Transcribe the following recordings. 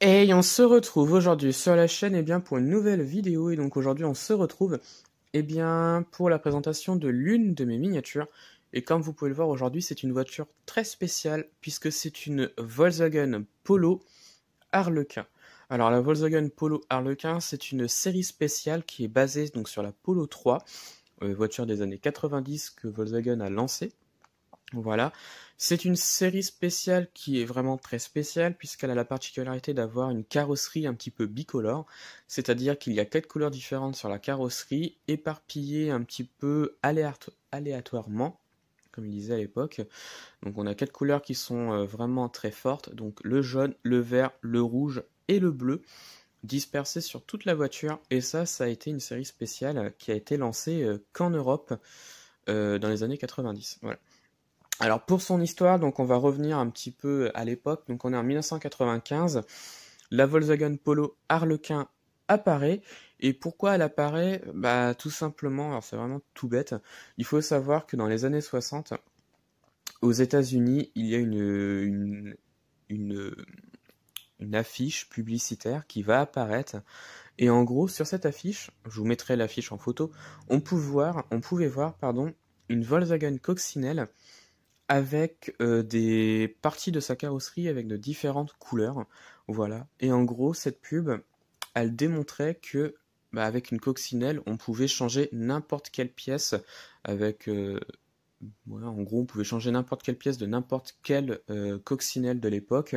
Et on se retrouve aujourd'hui sur la chaîne pour une nouvelle vidéo. Et donc aujourd'hui on se retrouve pour la présentation de l'une de mes miniatures. Et comme vous pouvez le voir aujourd'hui, c'est une voiture très spéciale puisque c'est une Volkswagen Polo Harlequin. Alors la Volkswagen Polo Harlequin, c'est une série spéciale qui est basée donc sur la Polo 3, voiture des années 90 que Volkswagen a lancée. Voilà. C'est une série spéciale qui est vraiment très spéciale puisqu'elle a la particularité d'avoir une carrosserie un petit peu bicolore, c'est-à-dire qu'il y a 4 couleurs différentes sur la carrosserie, éparpillées un petit peu aléatoirement, comme il disait à l'époque. Donc on a 4 couleurs qui sont vraiment très fortes, donc le jaune, le vert, le rouge et le bleu, dispersés sur toute la voiture. Et ça a été une série spéciale qui a été lancée qu'en Europe dans les années 90. Voilà. Alors pour son histoire, donc on va revenir un petit peu à l'époque. Donc on est en 1995. La Volkswagen Polo Harlequin apparaît. Et pourquoi elle apparaît? Bah tout simplement, alors c'est vraiment tout bête. Il faut savoir que dans les années 60, aux États-Unis, il y a une, une affiche publicitaire qui va apparaître. Et en gros, sur cette affiche, je vous mettrai l'affiche en photo, on pouvait voir, une Volkswagen Coccinelle avec des parties de sa carrosserie avec de différentes couleurs. Voilà. Et en gros, cette pub, elle démontrait que avec une coccinelle, on pouvait changer n'importe quelle pièce avec voilà, en gros, on pouvait changer n'importe quelle pièce de n'importe quelle coccinelle de l'époque,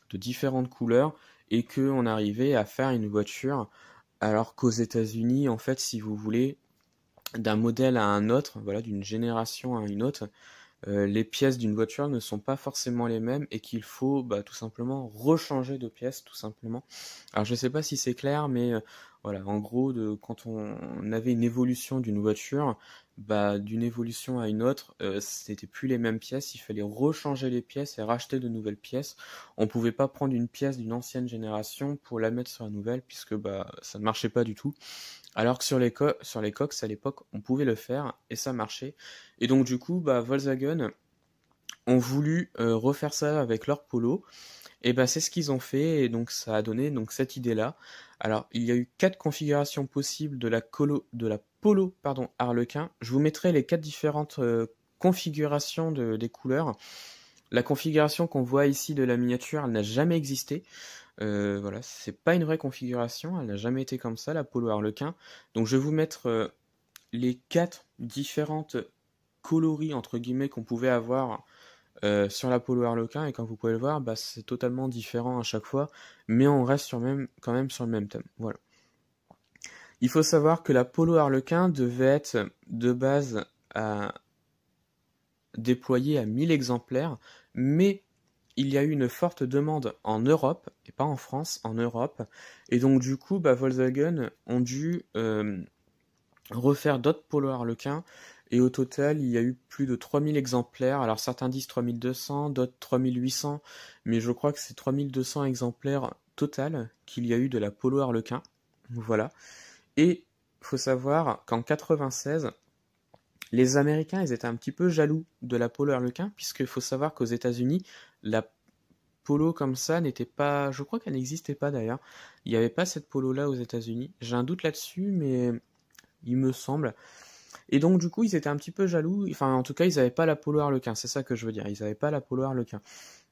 de différentes couleurs, et qu'on arrivait à faire une voiture, alors qu'aux États-Unis, en fait, si vous voulez, d'un modèle à un autre, voilà, d'une génération à une autre, les pièces d'une voiture ne sont pas forcément les mêmes et qu'il faut tout simplement rechanger de pièces, tout simplement. Alors je sais pas si c'est clair, mais voilà, en gros, quand on avait une évolution d'une voiture, d'une évolution à une autre, c'était plus les mêmes pièces, il fallait rechanger les pièces et racheter de nouvelles pièces. On pouvait pas prendre une pièce d'une ancienne génération pour la mettre sur la nouvelle, puisque ça ne marchait pas du tout. Alors que sur les coques, à l'époque, on pouvait le faire et ça marchait. Et donc du coup, Volkswagen ont voulu refaire ça avec leur Polo. Et c'est ce qu'ils ont fait et donc ça a donné donc cette idée-là. Alors il y a eu 4 configurations possibles de la Polo Harlequin. Je vous mettrai les 4 différentes configurations des couleurs. La configuration qu'on voit ici de la miniature, elle n'a jamais existé. Voilà, c'est pas une vraie configuration, elle n'a jamais été comme ça, la Polo Harlequin. Donc je vais vous mettre les 4 différentes coloris entre guillemets qu'on pouvait avoir sur la Polo Harlequin, et comme vous pouvez le voir, c'est totalement différent à chaque fois, mais on reste quand même sur le même thème. Voilà. Il faut savoir que la Polo Harlequin devait être de base déployée à 1000 exemplaires, mais il y a eu une forte demande en Europe, et pas en France, en Europe, et donc du coup, Volkswagen ont dû refaire d'autres Polo Harlequin, et au total, il y a eu plus de 3000 exemplaires. Alors certains disent 3200, d'autres 3800, mais je crois que c'est 3200 exemplaires total qu'il y a eu de la Polo Harlequin. Voilà. Et faut savoir qu'en 96, les Américains, ils étaient un petit peu jaloux de la Polo Harlequin, puisqu'il faut savoir qu'aux États-Unis, la Polo comme ça n'était pas... Je crois qu'elle n'existait pas d'ailleurs. Il n'y avait pas cette Polo-là aux États-Unis. J'ai un doute là-dessus, mais il me semble. Et donc du coup, ils étaient un petit peu jaloux. Enfin, en tout cas, ils n'avaient pas la Polo Harlequin. C'est ça que je veux dire. Ils n'avaient pas la Polo Harlequin.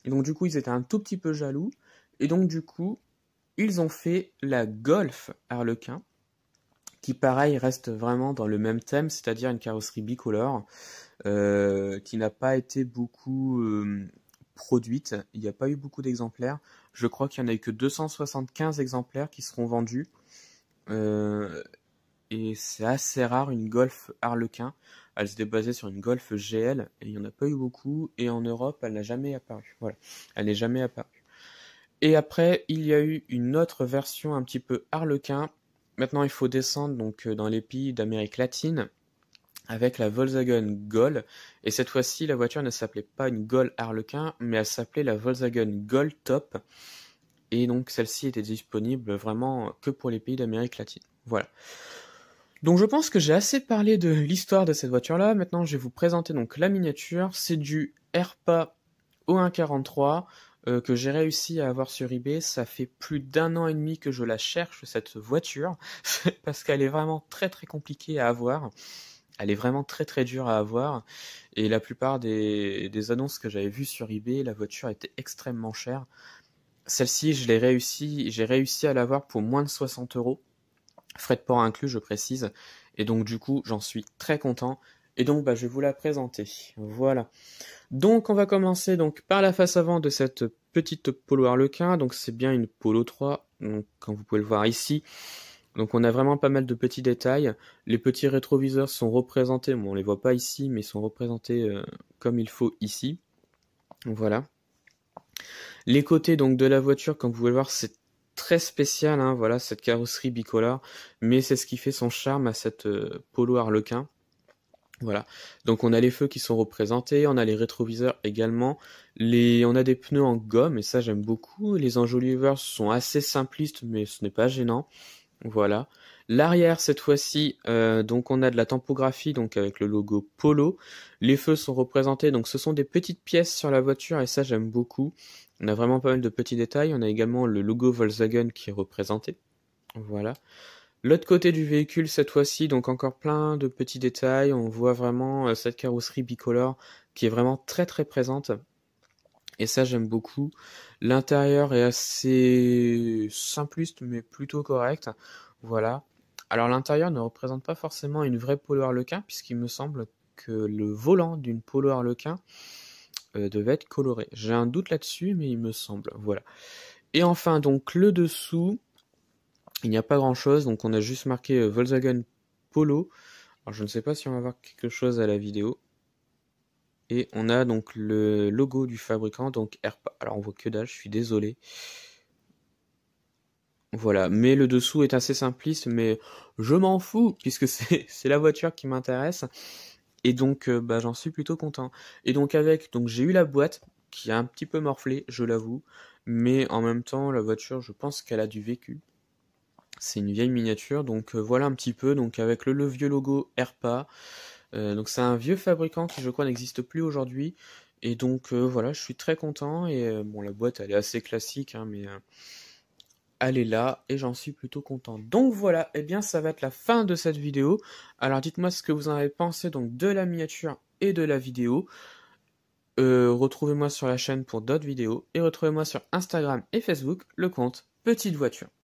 Et donc du coup, ils étaient un tout petit peu jaloux. Et donc du coup, ils ont fait la Golf Harlequin, qui pareil reste vraiment dans le même thème, c'est-à-dire une carrosserie bicolore, qui n'a pas été beaucoup produite. Il n'y a pas eu beaucoup d'exemplaires. Je crois qu'il n'y en a eu que 275 exemplaires qui seront vendus. Et c'est assez rare une Golf Harlequin. Elle s'était basée sur une Golf GL et il n'y en a pas eu beaucoup. Et en Europe, elle n'a jamais apparu. Voilà, elle n'est jamais apparue. Et après, il y a eu une autre version un petit peu Harlequin. Maintenant, il faut descendre donc dans les pays d'Amérique latine avec la Volkswagen Gol. Et cette fois-ci, la voiture ne s'appelait pas une Gol Harlequin, mais elle s'appelait la Volkswagen Gol Top. Et donc, celle-ci était disponible vraiment que pour les pays d'Amérique latine. Voilà. Donc je pense que j'ai assez parlé de l'histoire de cette voiture-là. Maintenant, je vais vous présenter donc la miniature. C'est du RPA O143. que j'ai réussi à avoir sur eBay. Ça fait plus d'1 an et demi que je la cherche, cette voiture, parce qu'elle est vraiment très très compliquée à avoir. Elle est vraiment très très dure à avoir. Et la plupart des annonces que j'avais vues sur eBay, la voiture était extrêmement chère. Celle-ci, j'ai réussi à l'avoir pour moins de 60 euros. Frais de port inclus, je précise. Et donc du coup, j'en suis très content. Et donc, bah, je vais vous la présenter. Voilà. Donc, on va commencer donc par la face avant de cette petite Polo Harlequin. Donc, c'est bien une Polo 3. Donc, comme vous pouvez le voir ici. Donc, on a vraiment pas mal de petits détails. Les petits rétroviseurs sont représentés. Bon, on les voit pas ici, mais ils sont représentés comme il faut ici. Voilà. Les côtés donc de la voiture, comme vous pouvez le voir, c'est très spécial, hein, voilà, cette carrosserie bicolore, mais c'est ce qui fait son charme à cette Polo Harlequin. Voilà. Donc on a les feux qui sont représentés, on a les rétroviseurs également, on a des pneus en gomme, et ça j'aime beaucoup. Les enjoliveurs sont assez simplistes, mais ce n'est pas gênant. Voilà. L'arrière, cette fois-ci, donc on a de la tampographie, donc avec le logo Polo. Les feux sont représentés, donc ce sont des petites pièces sur la voiture, et ça j'aime beaucoup. On a vraiment pas mal de petits détails. On a également le logo Volkswagen qui est représenté. Voilà. L'autre côté du véhicule, cette fois-ci, donc encore plein de petits détails. On voit vraiment cette carrosserie bicolore qui est vraiment très très présente. Et ça, j'aime beaucoup. L'intérieur est assez simpliste, mais plutôt correct. Voilà. Alors, l'intérieur ne représente pas forcément une vraie Polo Harlequin, puisqu'il me semble que le volant d'une Polo Harlequin devait être coloré. J'ai un doute là-dessus, mais il me semble. Voilà. Et enfin, donc, le dessous, il n'y a pas grand-chose. Donc, on a juste marqué Volkswagen Polo. Alors, je ne sais pas si on va voir quelque chose à la vidéo. Et on a donc le logo du fabricant, donc Airpa. Alors on voit que dalle, je suis désolé. Voilà, mais le dessous est assez simpliste, mais je m'en fous, puisque c'est la voiture qui m'intéresse. Et donc bah, j'en suis plutôt content. Et donc j'ai eu la boîte, qui a un petit peu morflé, je l'avoue. Mais en même temps, la voiture, je pense qu'elle a du vécu. C'est une vieille miniature, donc voilà un petit peu, donc avec le vieux logo Airpa. Donc c'est un vieux fabricant qui je crois n'existe plus aujourd'hui. Et donc voilà, je suis très content. Et bon, la boîte elle est assez classique, hein, mais elle est là et j'en suis plutôt content. Donc voilà, et bien ça va être la fin de cette vidéo. Alors dites-moi ce que vous en avez pensé donc de la miniature et de la vidéo. Retrouvez-moi sur la chaîne pour d'autres vidéos et retrouvez-moi sur Instagram et Facebook, le compte Petite Voiture.